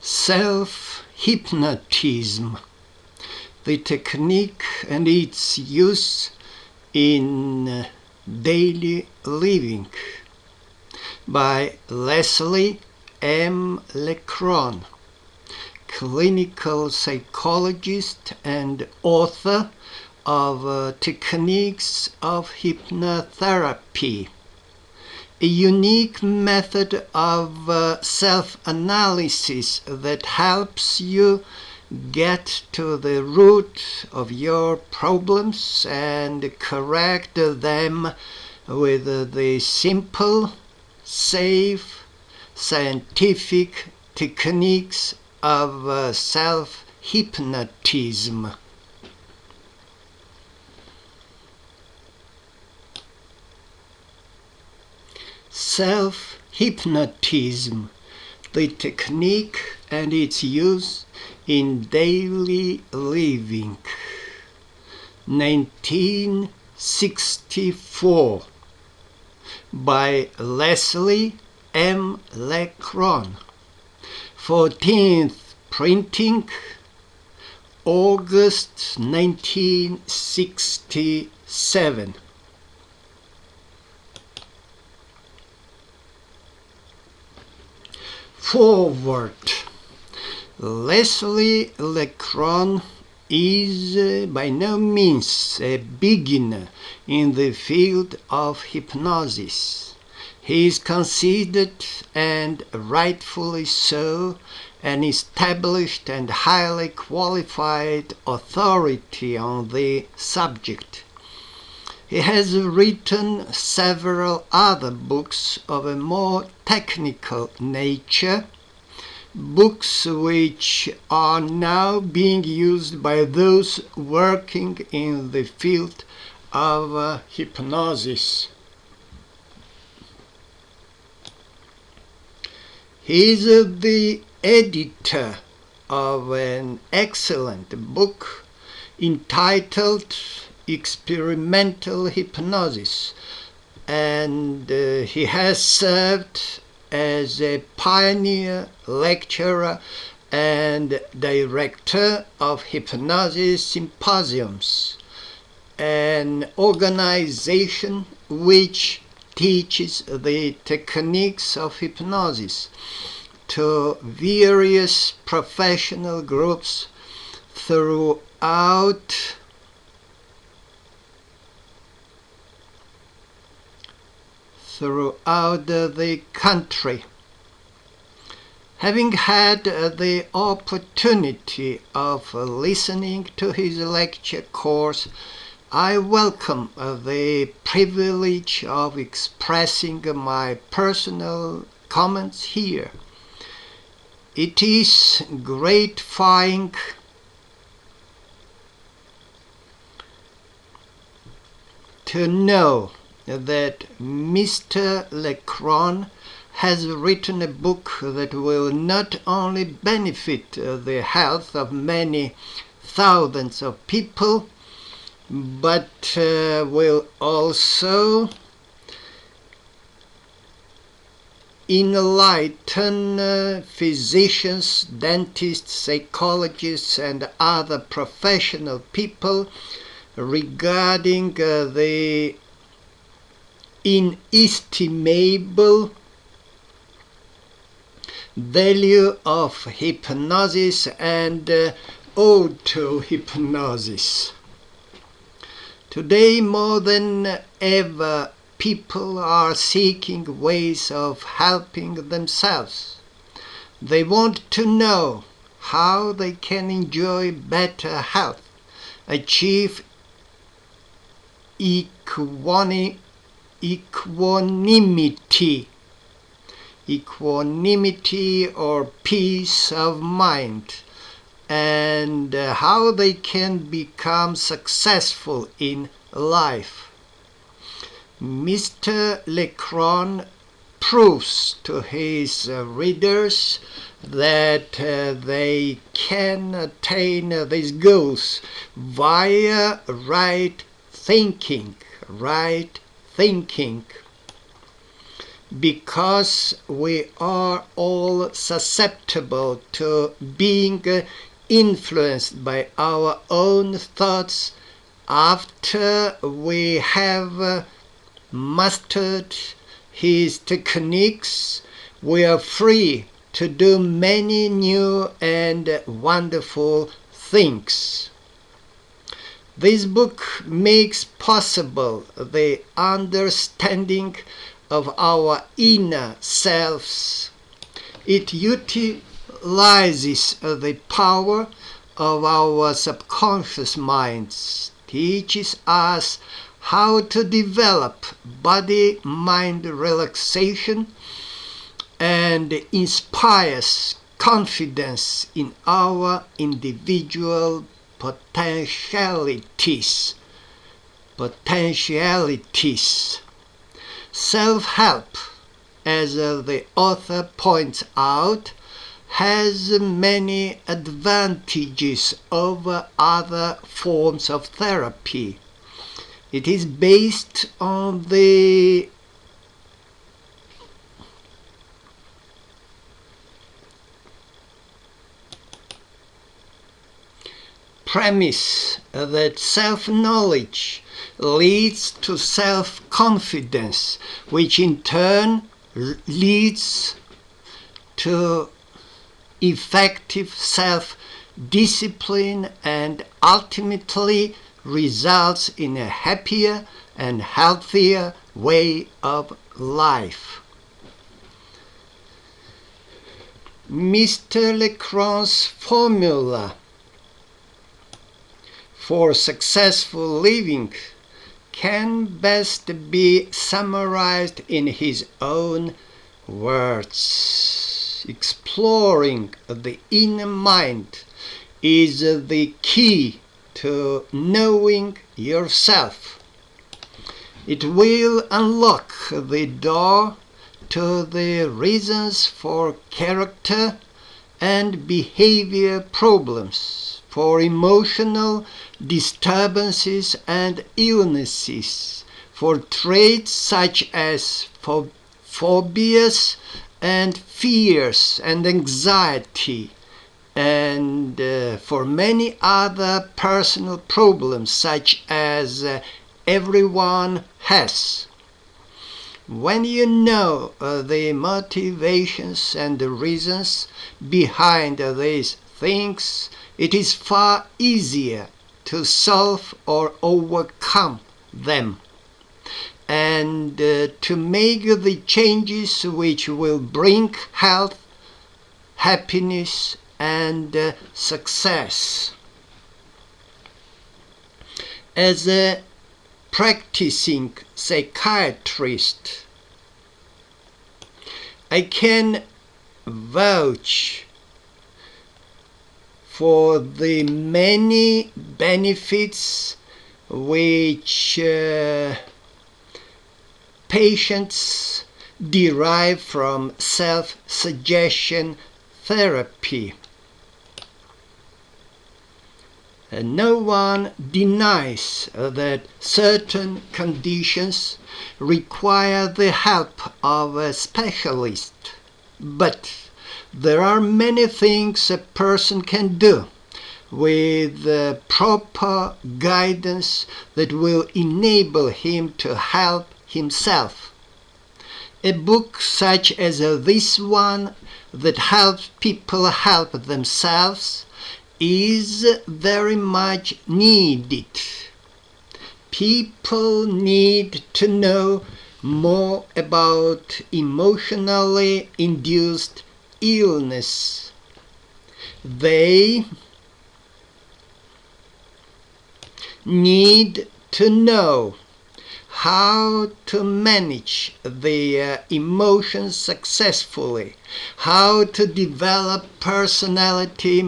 Self-hypnotism, the technique and its use in daily living, by L.M.Lecron, clinical psychologist and author of Techniques of Hypnotherapy, a unique method of self-analysis that helps you get to the root of your problems and correct them with the simple, safe, scientific techniques of self-hypnotism. Self-hypnotism, the technique and its use in daily living. 1964, by L.M.Lecron. 14th printing, August 1967. Forward. L.M.Lecron is by no means a beginner in the field of hypnosis. He is considered, and rightfully so, an established and highly qualified authority on the subject. He has written several other books of a more technical nature, books which are now being used by those working in the field of hypnosis. He is the editor of an excellent book entitled Experimental Hypnosis, and he has served as a pioneer, lecturer, and director of hypnosis symposiums, an organization which teaches the techniques of hypnosis to various professional groups throughout the country. Having had the opportunity of listening to his lecture course, I welcome the privilege of expressing my personal comments here. It is gratifying to know that Mr. Lecron has written a book that will not only benefit the health of many thousands of people, but will also enlighten physicians, dentists, psychologists, and other professional people regarding the inestimable value of hypnosis and auto-hypnosis. Today, more than ever, people are seeking ways of helping themselves. They want to know how they can enjoy better health, achieve equanimity or peace of mind, and how they can become successful in life. Mr. Lecron proves to his readers that they can attain these goals via right thinking. because we are all susceptible to being influenced by our own thoughts. After we have mastered his techniques, we are free to do many new and wonderful things. This book makes possible the understanding of our inner selves. It utilizes the power of our subconscious minds, teaches us how to develop body-mind relaxation, and inspires confidence in our individual potentialities. Self-help, as the author points out, has many advantages over other forms of therapy. It is based on the premise that self-knowledge leads to self-confidence, which in turn leads to effective self-discipline and ultimately results in a happier and healthier way of life. Mr. Lecron's formula for successful living can best be summarized in his own words. Exploring the inner mind is the key to knowing yourself. It will unlock the door to the reasons for character and behavior problems, for emotional disturbances and illnesses, for traits such as phobias and fears and anxiety, and for many other personal problems such as everyone has. When you know the motivations and the reasons behind these things, it is far easier to solve or overcome them, and to make the changes which will bring health, happiness, and success. As a practicing psychiatrist, I can vouch for the many benefits which patients derive from self-suggestion therapy. No one denies that certain conditions require the help of a specialist, but there are many things a person can do with proper guidance that will enable him to help himself. A book such as this one that helps people help themselves is very much needed. People need to know more about emotionally induced illness. They need to know how to manage their emotions successfully, how to develop personality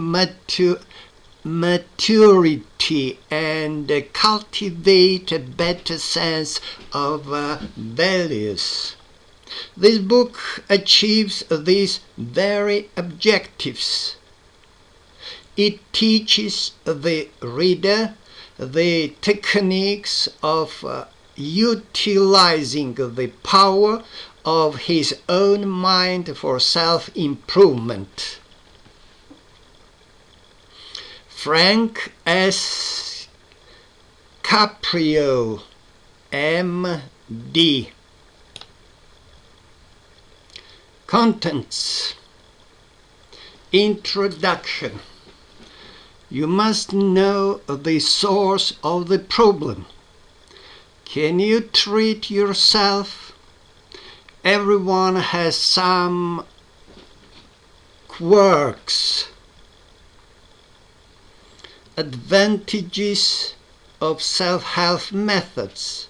maturity, and cultivate a better sense of values. This book achieves these very objectives. It teaches the reader the techniques of utilizing the power of his own mind for self-improvement. Frank S. Caprio, M.D. Contents. Introduction. You must know the source of the problem. Can you treat yourself? Everyone has some quirks. Advantages of self-help methods.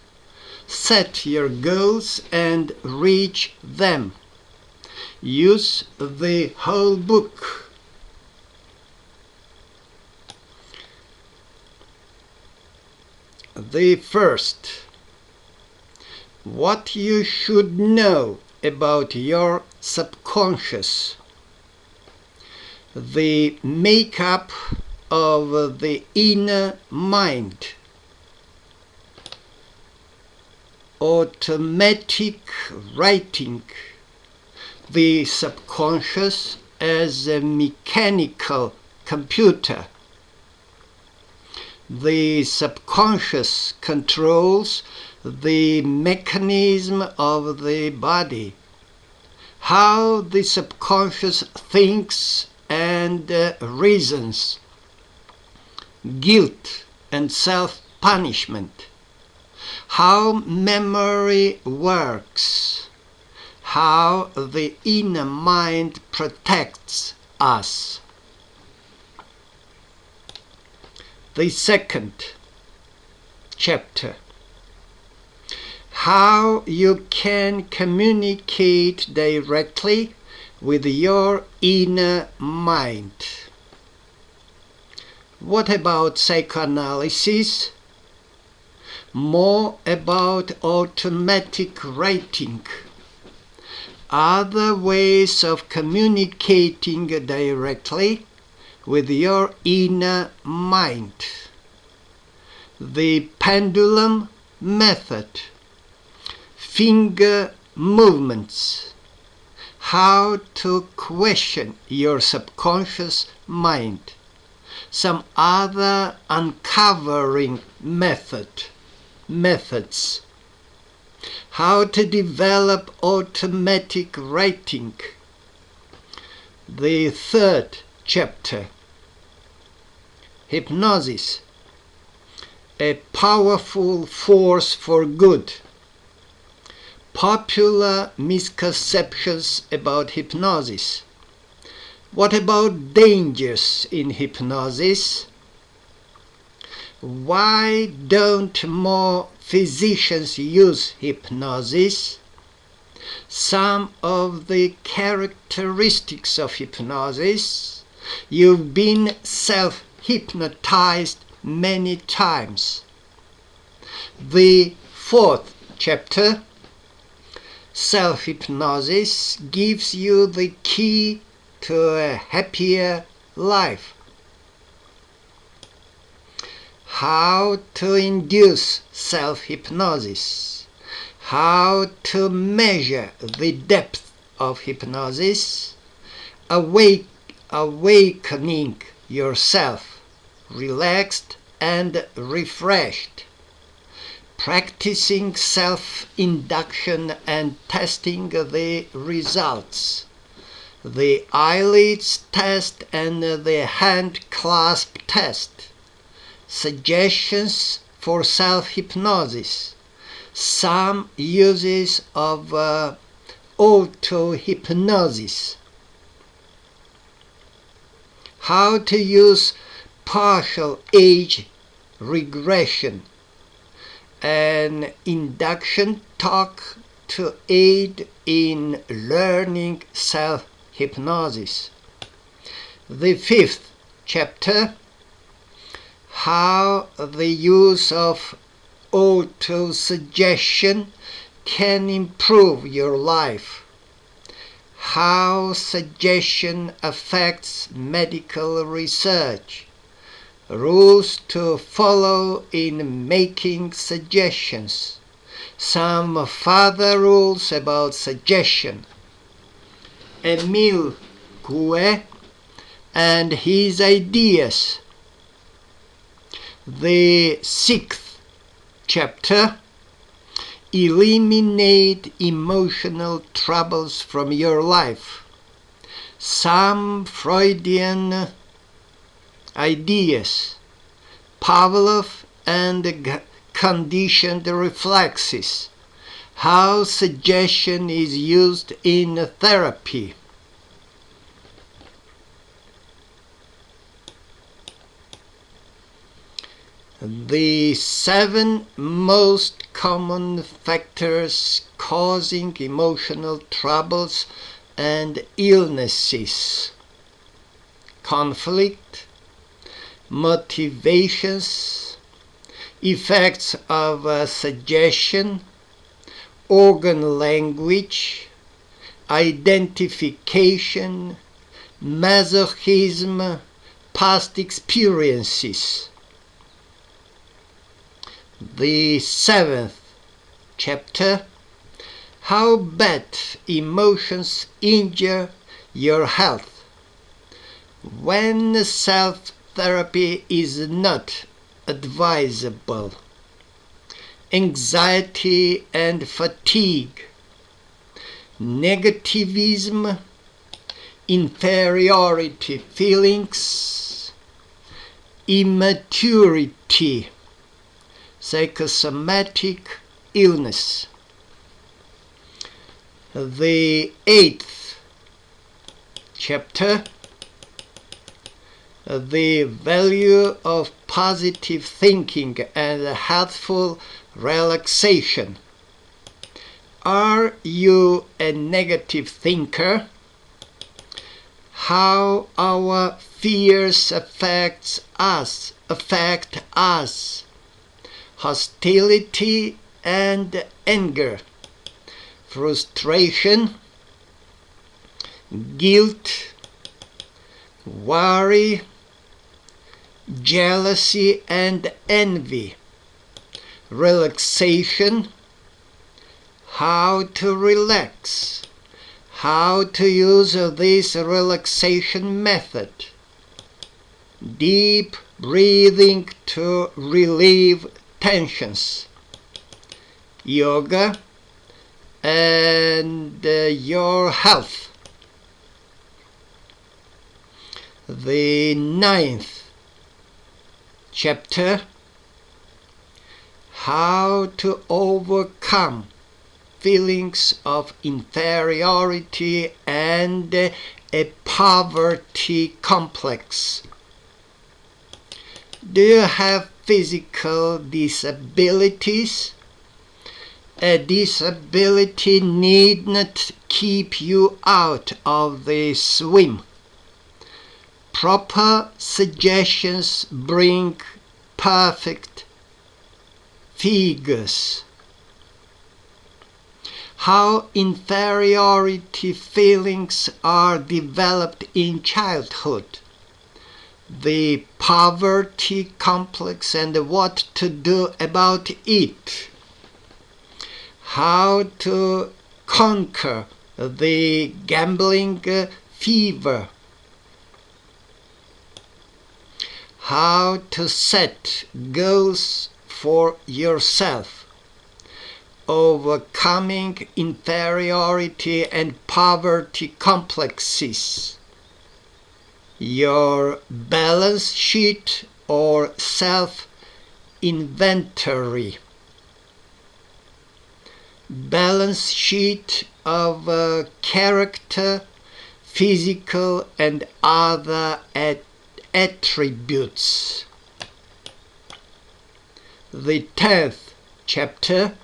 Set your goals and reach them. Use the whole book. The first, what you should know about your subconscious. The makeup of the inner mind. Automatic writing. The subconscious as a mechanical computer. The subconscious controls the mechanism of the body. How the subconscious thinks and reasons. Guilt and self-punishment. How memory works. How the inner mind protects us. The second chapter. How you can communicate directly with your inner mind. What about psychoanalysis? More about automatic writing. Other ways of communicating directly with your inner mind. The pendulum method. Finger movements. How to question your subconscious mind. Some other uncovering methods. How to develop automatic writing. The third chapter. Hypnosis. A powerful force for good. Popular misconceptions about hypnosis. What about dangers in hypnosis? Why don't more physicians use hypnosis? Some of the characteristics of hypnosis. You've been self-hypnotized many times. The fourth chapter. Self-hypnosis gives you the key to a happier life. How to induce self-hypnosis. How to measure the depth of hypnosis. Awakening yourself, relaxed and refreshed. Practicing self-induction and testing the results. The eyelids test and the hand clasp test. Suggestions for self-hypnosis. Some uses of auto-hypnosis. How to use partial age regression. An induction talk to aid in learning self-hypnosis. The fifth chapter. How the use of auto-suggestion can improve your life. How suggestion affects medical research. Rules to follow in making suggestions. Some further rules about suggestion. L.M.Lecron and his ideas. The 6th chapter. Eliminate emotional troubles from your life. Some Freudian ideas. Pavlov and conditioned reflexes. How suggestion is used in therapy. The 7 most common factors causing emotional troubles and illnesses. Conflict, motivations, effects of suggestion, organ language, identification, masochism, past experiences. The 7th chapter. How bad emotions injure your health. When self-therapy is not advisable. Anxiety and fatigue. Negativism. Inferiority feelings. Immaturity. Psychosomatic illness. The 8th chapter. The value of positive thinking and healthful relaxation. Are you a negative thinker? How our fears affect us. Hostility and anger, frustration, guilt, worry, jealousy and envy, relaxation, how to relax, how to use this relaxation method, deep breathing to relieve tensions, yoga, and your health. The 9th chapter. How to overcome feelings of inferiority and a poverty complex. Do you have physical disabilities? A disability need not keep you out of the swim. Proper suggestions bring perfect figures. How inferiority feelings are developed in childhood. The poverty complex and what to do about it. How to conquer the gambling fever. How to set goals for yourself. Overcoming inferiority and poverty complexes. Your balance sheet or self-inventory. Balance sheet of character, physical and other attributes. The 10th chapter.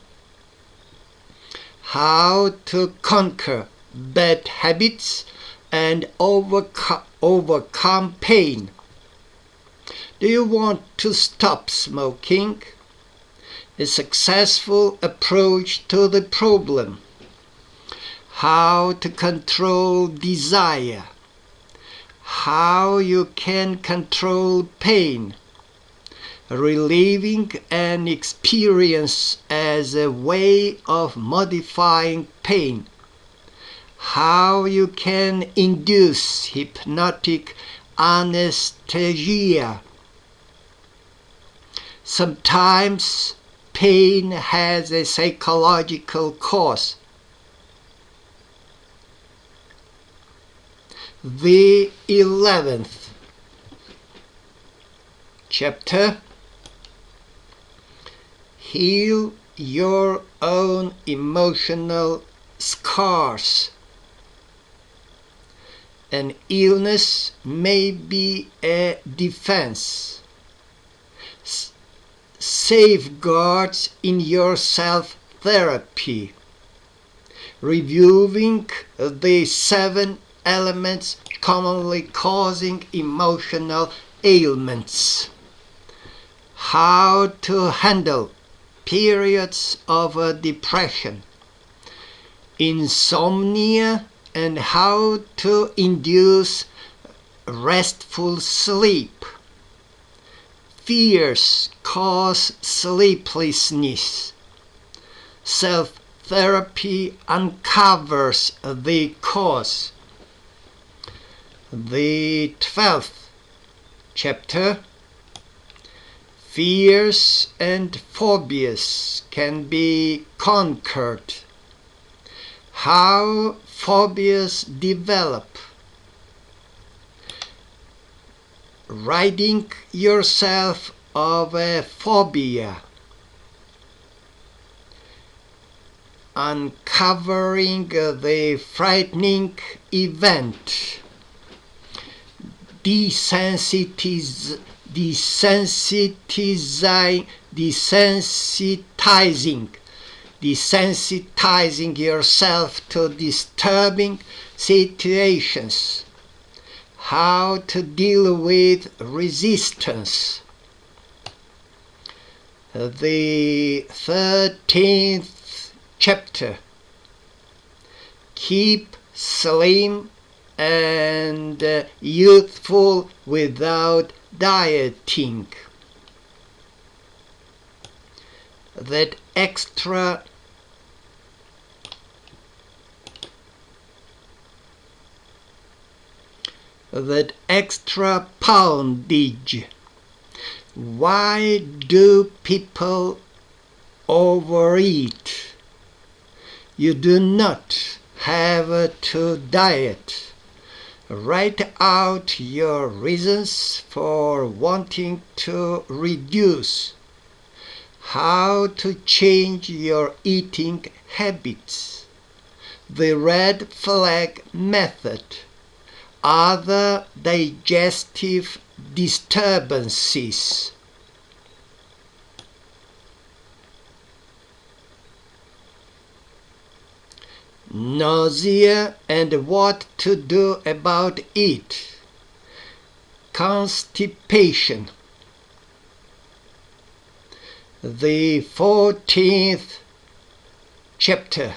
How to conquer bad habits and overcome pain. Do you want to stop smoking? A successful approach to the problem. How to control desire. How you can control pain. Relieving an experience as a way of modifying pain. How you can induce hypnotic anesthesia. Sometimes pain has a psychological cause. The 11th chapter. Heal your own emotional scars. An illness may be a defense. Safeguards in your self-therapy. Reviewing the 7 elements commonly causing emotional ailments. How to handle periods of depression, insomnia, and how to induce restful sleep. Fears cause sleeplessness. Self-therapy uncovers the cause. The 12th chapter. Fears and phobias can be conquered. How phobias develop. Ridding yourself of a phobia. Uncovering the frightening event. Desensitizing yourself to disturbing situations. How to deal with resistance. The 13th chapter. Keep slim and youthful without dieting. That extra poundage. Why do people overeat? You do not have to diet. Write out your reasons for wanting to reduce. How to change your eating habits. The red flag method. Other digestive disturbances. Nausea and what to do about it. Constipation. The 14th chapter.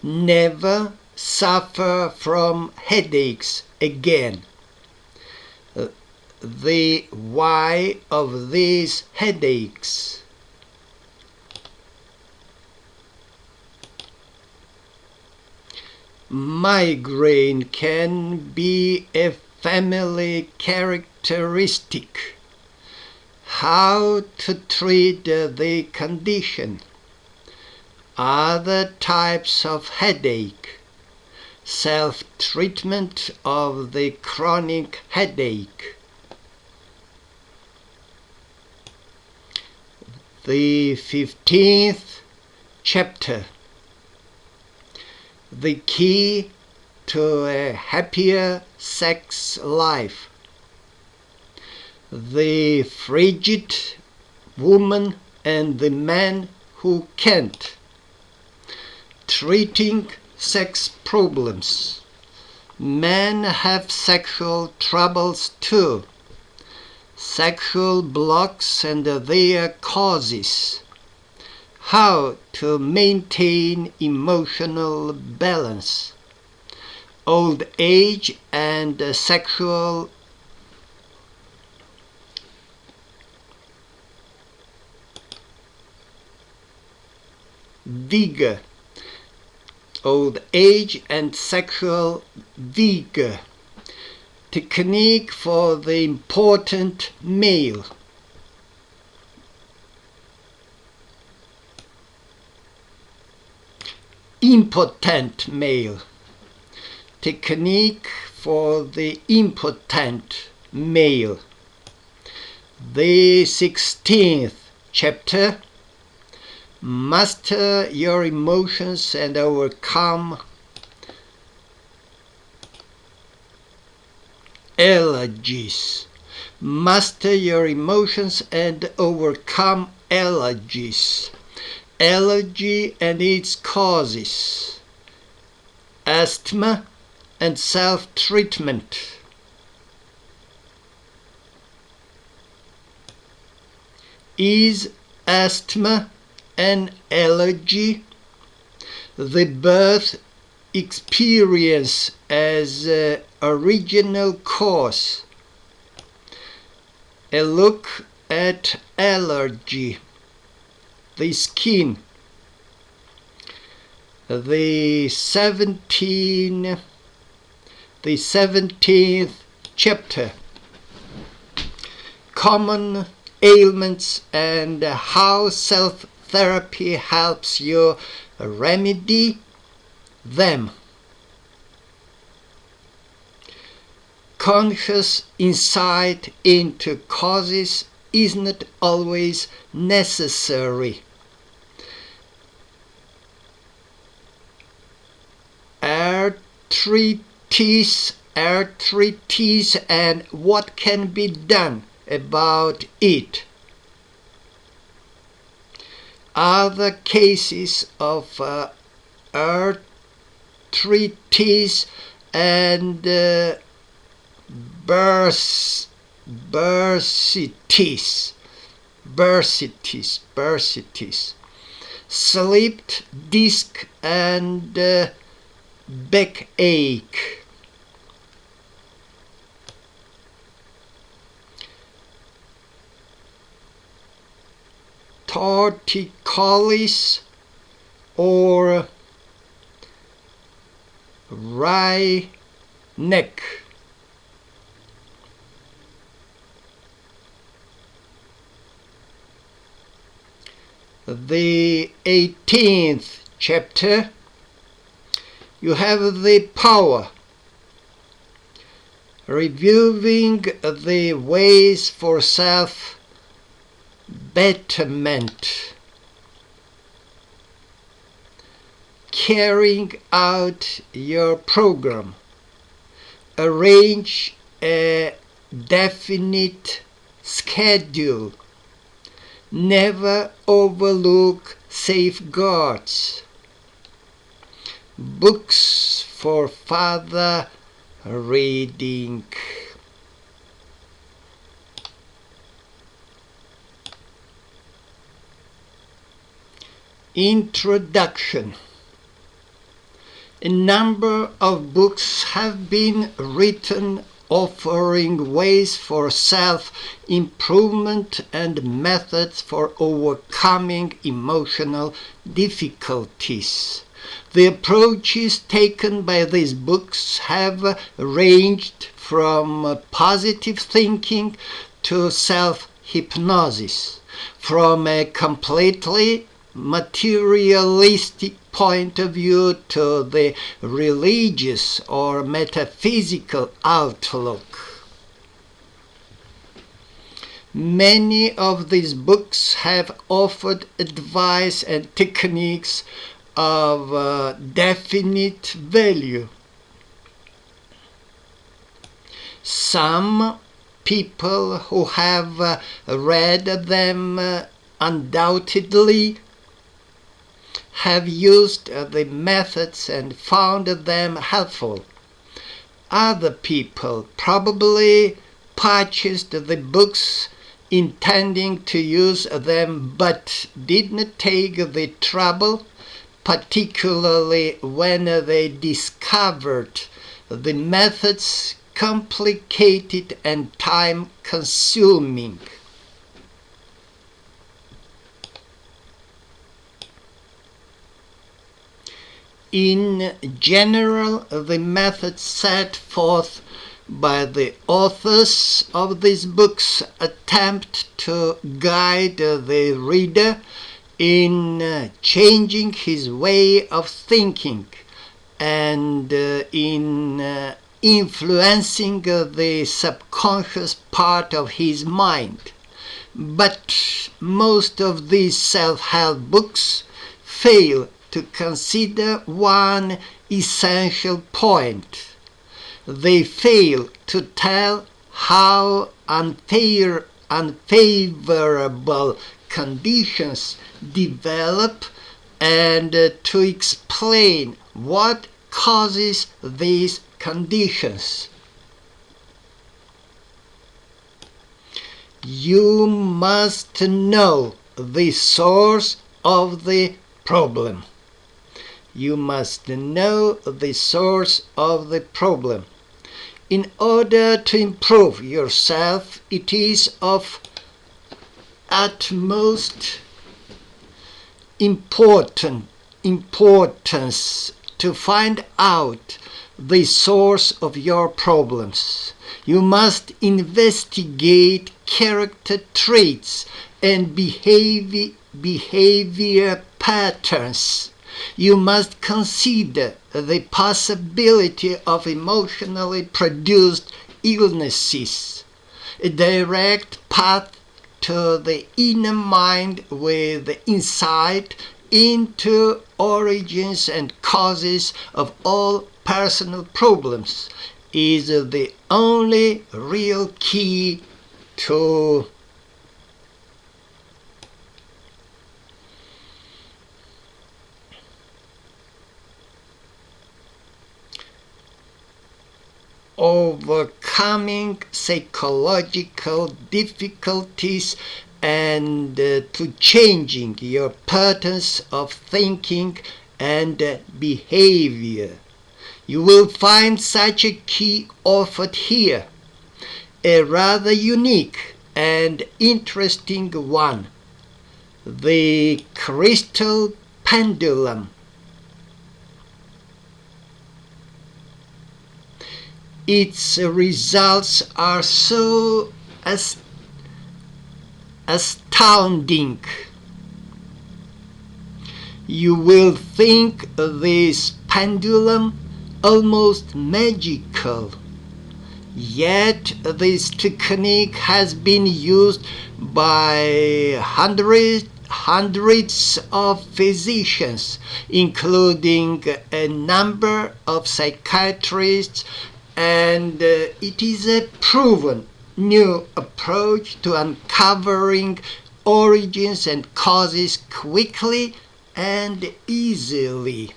Never suffer from headaches again. The why of these headaches. Migraine can be a family characteristic. How to treat the condition. Other types of headache. Self-treatment of the chronic headache. The 15th chapter. The key to a happier sex life. The frigid woman and the man who can't. Treating sex problems. Men have sexual troubles too. Sexual blocks and their causes. How to maintain emotional balance. Old age and sexual vigor, old age and sexual vigor. Technique for the important male. Impotent male. Technique for the impotent male. The 16th chapter. Master your emotions and overcome allergies. Master your emotions and overcome allergies. Allergy and its causes. Asthma and self-treatment. Is asthma an allergy? The birth experience as original cause. A look at allergy. The skin. The 17th chapter. Common ailments and how self-therapy helps you remedy them. Conscious insight into causes is not always necessary. Arthritis and what can be done about it. Other cases of arthritis and bursitis, slipped disc and backache. Torticollis or wry neck. The 18th chapter. You have the power. Reviewing the ways for self-betterment. Carrying out your program. Arrange a definite schedule. Never overlook safeguards. Books for further reading. Introduction. A number of books have been written offering ways for self-improvement and methods for overcoming emotional difficulties. The approaches taken by these books have ranged from positive thinking to self-hypnosis, from a completely materialistic point of view to the religious or metaphysical outlook. Many of these books have offered advice and techniques of definite value. Some people who have read them undoubtedly have used the methods and found them helpful. Other people probably purchased the books intending to use them but did not take the trouble, particularly when they discovered the methods complicated and time-consuming. In general, the methods set forth by the authors of these books attempt to guide the reader in changing his way of thinking and in influencing the subconscious part of his mind. But most of these self-help books fail to consider one essential point. They fail to tell how unfavorable conditions develop and to explain what causes these conditions. You must know the source of the problem. You must know the source of the problem. In order to improve yourself, it is of utmost importance to find out the source of your problems. You must investigate character traits and behavior patterns. You must consider the possibility of emotionally produced illnesses, a direct path to the inner mind with insight into origins and causes of all personal problems is the only real key to overcoming psychological difficulties and to changing your patterns of thinking and behavior. You will find such a key offered here, a rather unique and interesting one, the crystal pendulum. Its results are so astounding. You will think this pendulum almost magical. Yet this technique has been used by hundreds of physicians, including a number of psychiatrists, and it is a proven new approach to uncovering origins and causes quickly and easily.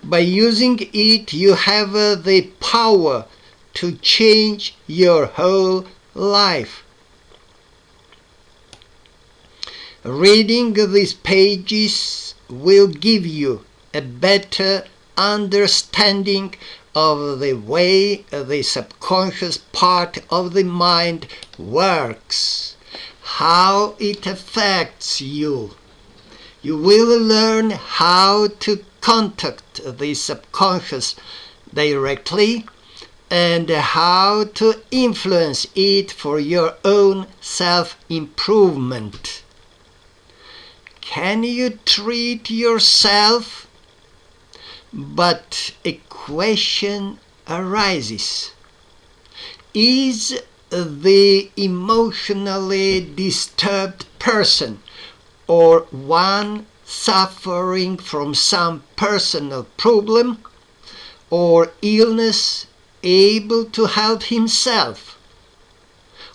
By using it, you have the power to change your whole life. Reading these pages will give you a better understanding of the way the subconscious part of the mind works, how it affects you. You will learn how to contact the subconscious directly and how to influence it for your own self-improvement. Can you treat yourself? But a question arises. Is the emotionally disturbed person or one suffering from some personal problem or illness able to help himself?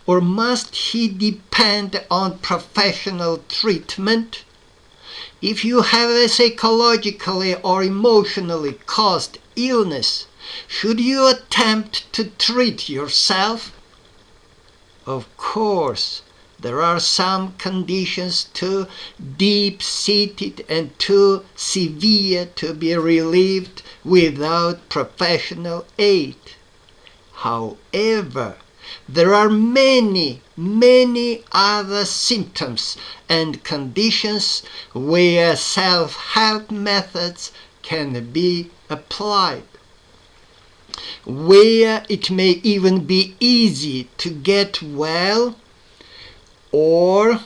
Or must he depend on professional treatment? If you have a psychologically or emotionally caused illness, should you attempt to treat yourself? Of course, there are some conditions too deep-seated and too severe to be relieved without professional aid. However, there are many other symptoms and conditions where self-help methods can be applied, where it may even be easy to get well or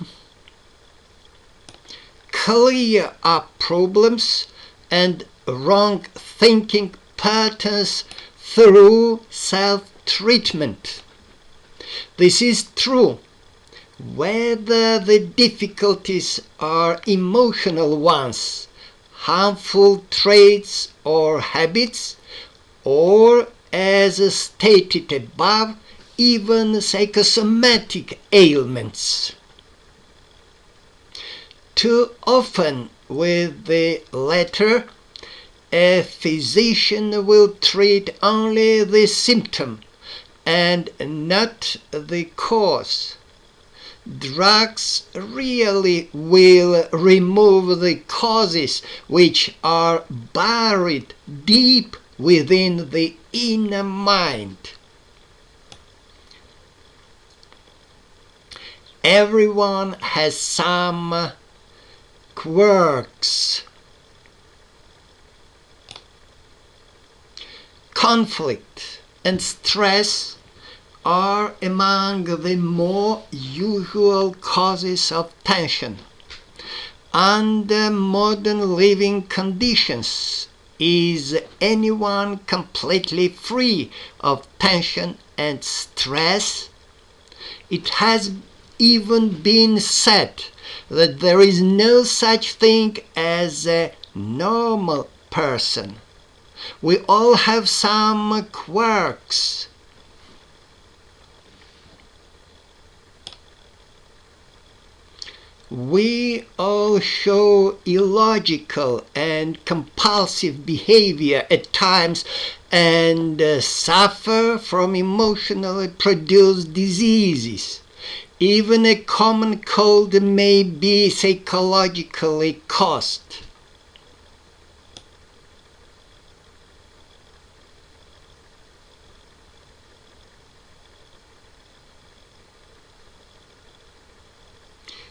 clear up problems and wrong thinking patterns through self-treatment. This is true whether the difficulties are emotional ones, harmful traits or habits, or, as stated above, even psychosomatic ailments. Too often with the latter, a physician will treat only the symptom and not the cause. Drugs really will remove the causes which are buried deep within the inner mind. Everyone has some quirks. Conflict and stress are among the more usual causes of tension. Under modern living conditions, is anyone completely free of tension and stress? It has even been said that there is no such thing as a normal person. We all have some quirks. We all show illogical and compulsive behavior at times and suffer from emotionally produced diseases. Even a common cold may be psychologically caused.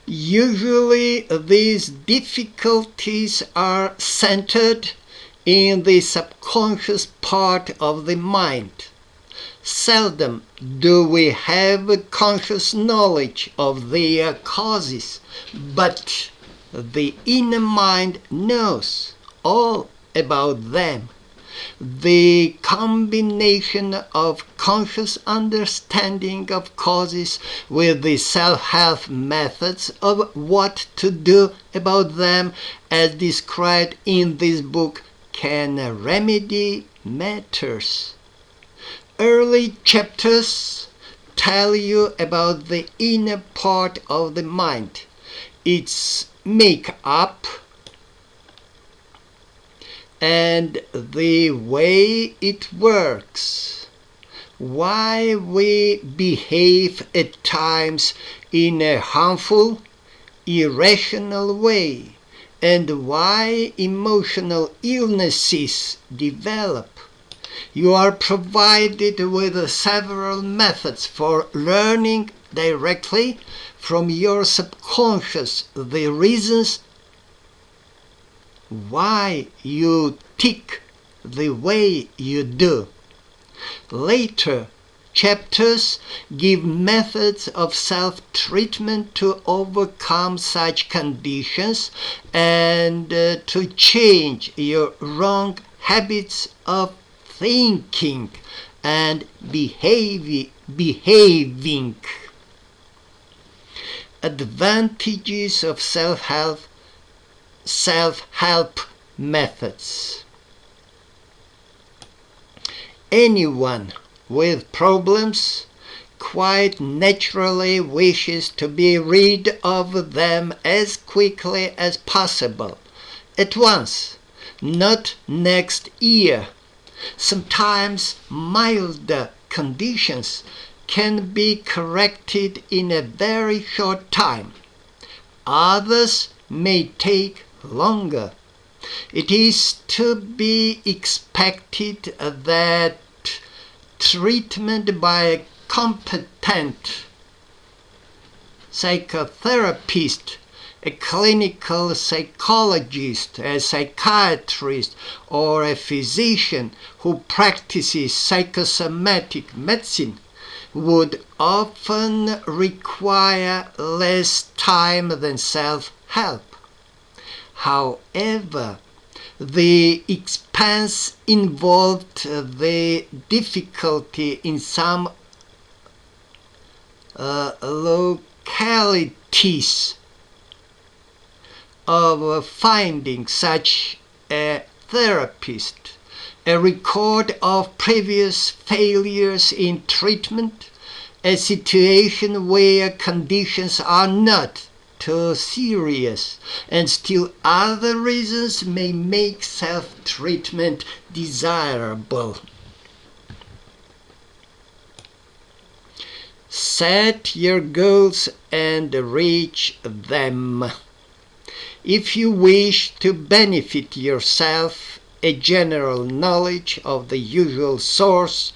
Usually these difficulties are centered in the subconscious part of the mind. Seldom do we have conscious knowledge of their causes, but the inner mind knows all about them. The combination of conscious understanding of causes with the self-help methods of what to do about them, as described in this book, can remedy matters. Early chapters tell you about the inner part of the mind, its make-up, and the way it works, why we behave at times in a harmful, irrational way, and why emotional illnesses develop. You are provided with several methods for learning directly from your subconscious the reasons why you tick the way you do. Later chapters give methods of self-treatment to overcome such conditions and to change your wrong habits of thinking and behaving. Advantages of self-help methods. Anyone with problems quite naturally wishes to be rid of them as quickly as possible, at once, not next year. Sometimes milder conditions can be corrected in a very short time. Others may take longer. It is to be expected that treatment by a competent psychotherapist a clinical psychologist, a psychiatrist, or a physician who practices psychosomatic medicine would often require less time than self-help. However, the expense involved the difficulty in some localities of finding such a therapist, a record of previous failures in treatment, a situation where conditions are not too serious, and still other reasons may make self-treatment desirable. Set your goals and reach them. If you wish to benefit yourself, a general knowledge of the usual sources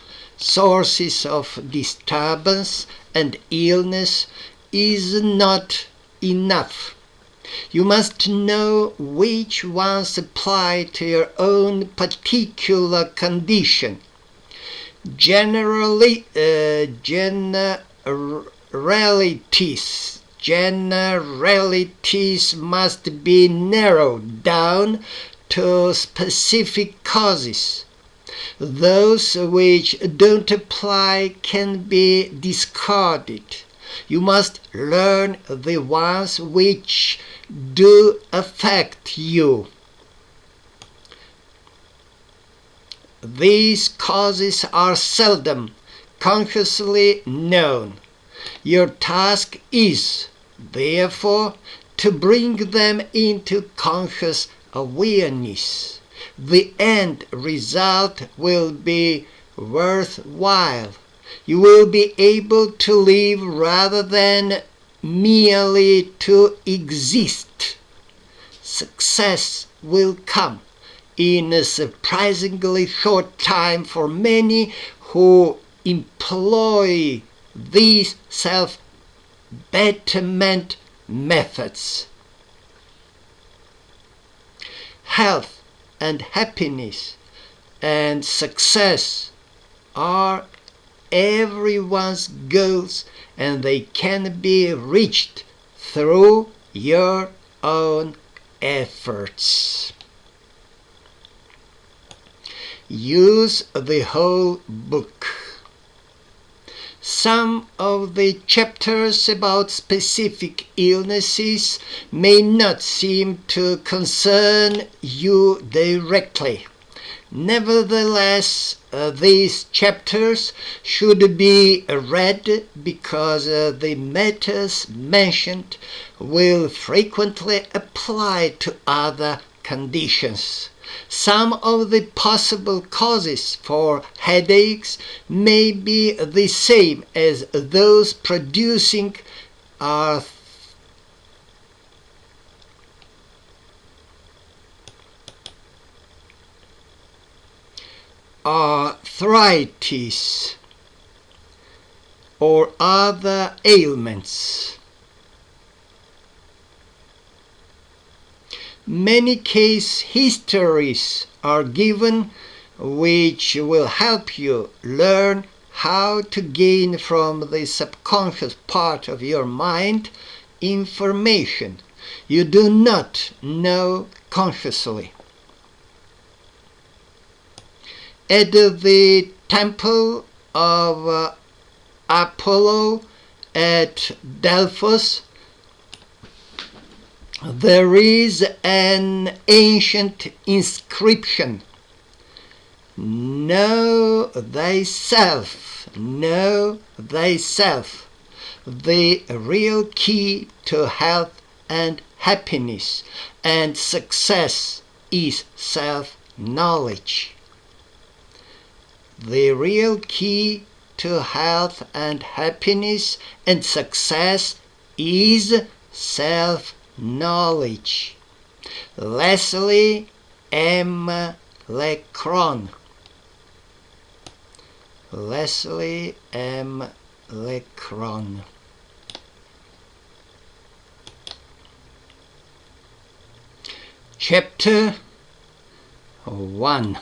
of disturbance and illness is not enough. You must know which ones apply to your own particular condition. Generalities must be narrowed down to specific causes. Those which don't apply can be discarded. You must learn the ones which do affect you. These causes are seldom consciously known. Your task is, therefore, to bring them into conscious awareness. The end result will be worthwhile. You will be able to live rather than merely to exist. Success will come in a surprisingly short time for many who employ these self-betterment methods. Health and happiness and success are everyone's goals, and they can be reached through your own efforts. Use the whole book. Some of the chapters about specific illnesses may not seem to concern you directly. Nevertheless, these chapters should be read because the matters mentioned will frequently apply to other conditions. Some of the possible causes for headaches may be the same as those producing arthritis or other ailments. Many case histories are given which will help you learn how to gain from the subconscious part of your mind information you do not know consciously. At the temple of Apollo at Delphos, there is an ancient inscription: "Know thyself, know thyself." The real key to health and happiness and success is self-knowledge. The real key to health and happiness and success is self-knowledge. L.M.Lecron. L.M.Lecron. Chapter 1.